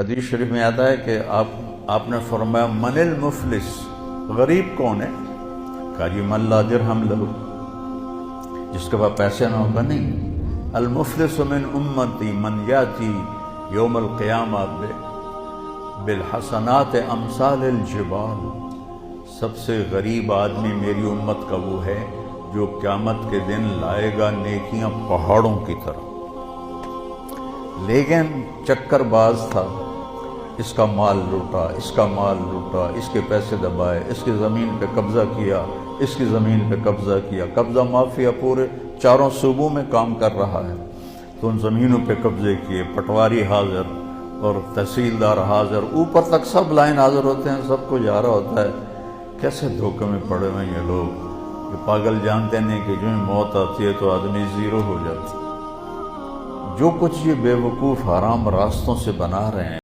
حدیث شریف میں آتا ہے کہ آپ نے فرمایا من المفلس، غریب کون ہے؟ کہا جی من لا درہم لہ، جس کے پاس پیسے نہ ہوگا نہیں۔ المفلس من امتی من یاتی یوم القیامہ بالحسنات امثال الجبال، سب سے غریب آدمی میری امت کا وہ ہے جو قیامت کے دن لائے گا نیکیاں پہاڑوں کی طرح، لیکن چکر باز تھا، اس کا مال لوٹا، اس کا مال لوٹا، اس کے پیسے دبائے، اس کی زمین پہ قبضہ کیا، اس کی زمین پہ قبضہ کیا، قبضہ مافیا پورے چاروں صوبوں میں کام کر رہا ہے، تو ان زمینوں پہ قبضے کیے، پٹواری حاضر اور تحصیلدار حاضر، اوپر تک سب لائن حاضر ہوتے ہیں، سب کو جا رہا ہوتا ہے۔ کیسے دھوکے میں پڑے ہوئے یہ لوگ، یہ پاگل جانتے نہیں کہ جو موت آتی ہے تو آدمی زیرو ہو جاتا ہے۔ جو کچھ یہ بے وقوف حرام راستوں سے بنا رہے ہیں